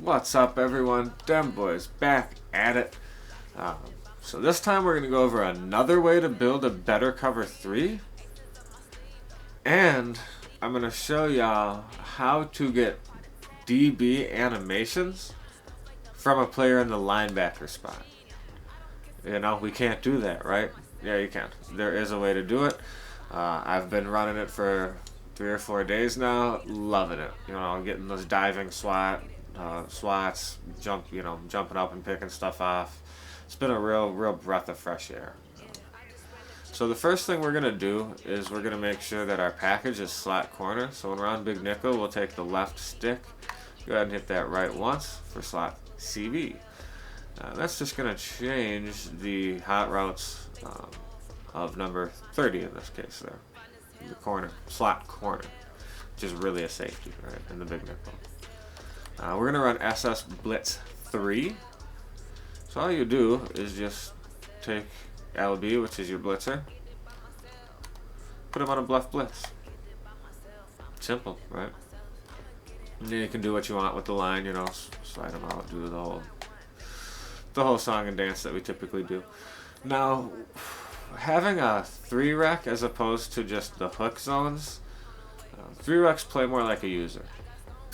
What's up, everyone? Dem Boys back at it. So this time we're going to go over another way to build a better cover 3. And I'm going to show y'all how to get DB animations from a player in the linebacker spot. You know, we can't do that, right? Yeah, you can. There is a way to do it. I've been running it for 3 or 4 days now. Loving it. You know, getting those diving swats, jumping up and picking stuff off. It's been a real breath of fresh air. So the first thing we're going to do is we're going to make sure that our package is slot corner. So when we're on big nickel, we'll take the left stick, go ahead and hit that right once for slot CV. That's just going to change the hot routes of number 30 in this case there. The corner, slot corner, which is really a safety, right, in the big nickel. We're going to run SS Blitz 3. So all you do is just take LB, which is your blitzer, put him on a bluff blitz. Simple, right? And then you can do what you want with the line, you know, slide them out, do the whole song and dance that we typically do. Now, having a 3-rec as opposed to just the hook zones, 3-recs play more like a user.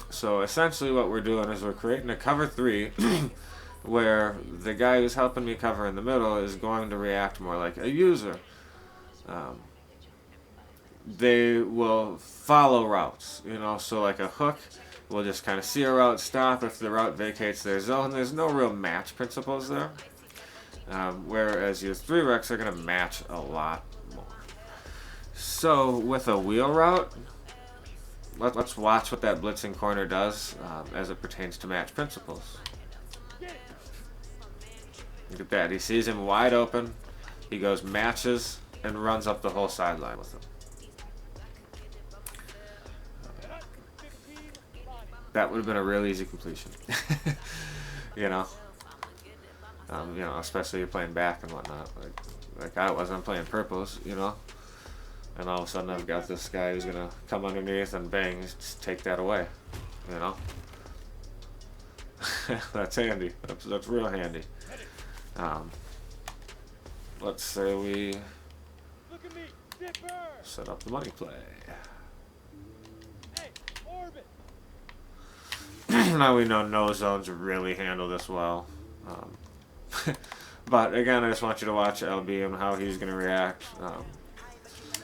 So essentially what we're doing is we're creating a cover 3 where the guy who's helping me cover in the middle is going to react more like a user. They will follow routes, you know, so like a hook will just kind of see a route stop. If the route vacates their zone, there's no real match principles there. Whereas your 3-recs are going to match a lot more. So with a wheel route, let's watch what that blitzing corner does as it pertains to match principles. Look at that. He sees him wide open. He goes matches and runs up the whole sideline with him. That would have been a real easy completion. you know, especially you're playing back and whatnot. Like I was. I'm playing purples, you know. And all of a sudden I've got this guy who's going to come underneath and bang, just take that away, you know. That's handy. That's real handy. Let's say we set up the money play. Now we know no zones really handle this well. But again, I just want you to watch LB and how he's going to react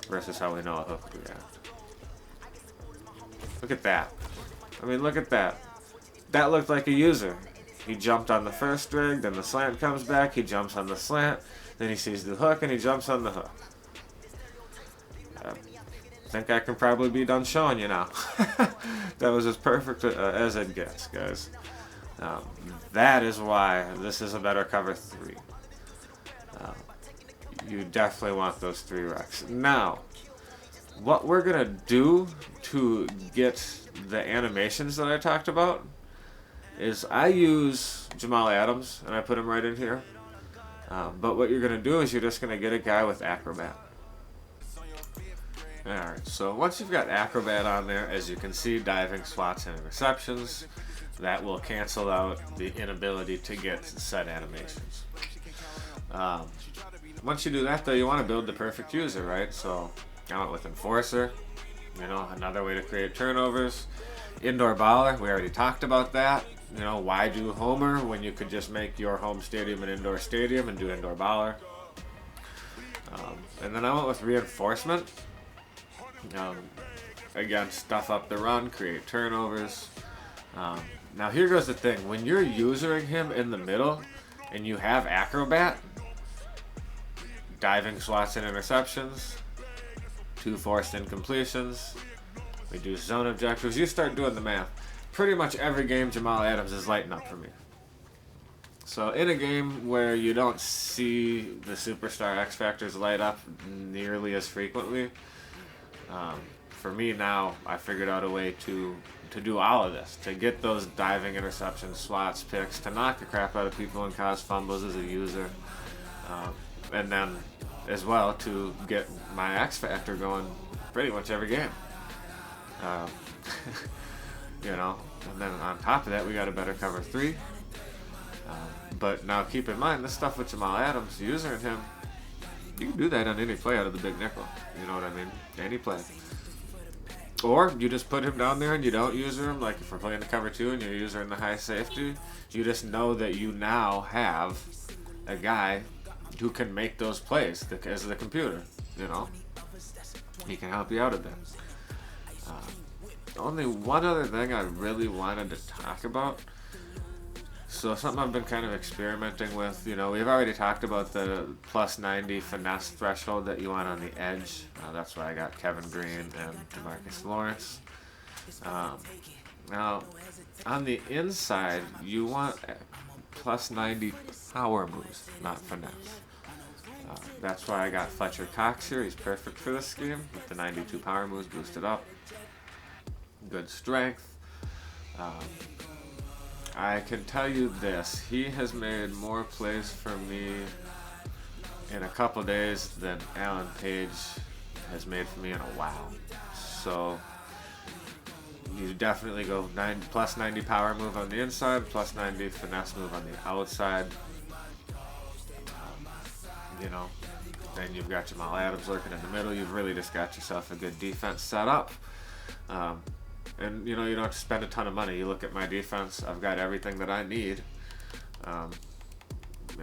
versus how we know a hook would react. Look at that. I mean, look at that. That looked like a user. He jumped on the first rig, then the slant comes back, he jumps on the slant, then he sees the hook and he jumps on the hook. I think I can probably be done showing you now. That was as perfect as it gets, guys. That is why this is a better cover 3. You definitely want those 3-recs. Now, what we're going to do to get the animations that I talked about is I use Jamal Adams, and I put him right in here. But what you're going to do is you're just going to get a guy with ACROBAT. Alright, so once you've got ACROBAT on there, as you can see, diving, swats, and interceptions, that will cancel out the inability to get set animations. Once you do that, though, you want to build the perfect user, right? So I went with Enforcer, you know, another way to create turnovers. Indoor Baller, we already talked about that. You know, why do Homer when you could just make your home stadium an indoor stadium and do Indoor Baller? And then I went with Reinforcement. Again, stuff up the run, create turnovers. Now here goes the thing. When you're usering him in the middle and you have ACROBAT, diving, swats, and interceptions, 2 forced incompletions, we do zone objectives, you start doing the math. Pretty much every game Jamal Adams is lighting up for me. So in a game where you don't see the superstar X Factors light up nearly as frequently, for me now, I figured out a way to do all of this, to get those diving interceptions, swats, picks, to knock the crap out of people and cause fumbles as a user, and then as well to get my X Factor going pretty much every game. You know, And then on top of that, we got a better cover 3. But now keep in mind, this stuff with Jamal Adams, using him, you can do that on any play out of the big nickel. You know what I mean? Any play. Or you just put him down there and you don't use him. Like if we're playing the cover 2 and you're using the high safety, you just know that you now have a guy who can make those plays as the computer. You know, he can help you out a bit. Only one other thing I really wanted to talk about. So something I've been kind of experimenting with, you know, we've already talked about the plus 90 finesse threshold that you want on the edge. That's why I got Kevin Green and DeMarcus Lawrence. Now, on the inside, you want plus 90 power moves, not finesse. That's why I got Fletcher Cox here. He's perfect for this scheme with the 92 power moves boosted up. Good strength. I can tell you this, he has made more plays for me in a couple days than Alan Page has made for me in a while. So you definitely go plus 90 power move on the inside, plus 90 finesse move on the outside. You know, then you've got Jamal Adams lurking in the middle. You've really just got yourself a good defense set up. And, you know, you don't have to spend a ton of money. You look at my defense, I've got everything that I need.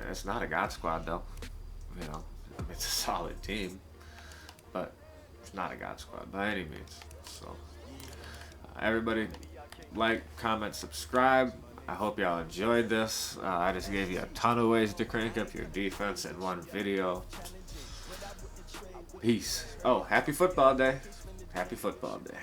It's not a God squad, though. You know, I mean, it's a solid team, but it's not a God squad by any means. So, everybody, like, comment, subscribe. I hope y'all enjoyed this. I just gave you a ton of ways to crank up your defense in one video. Peace. Oh, happy football day. Happy football day.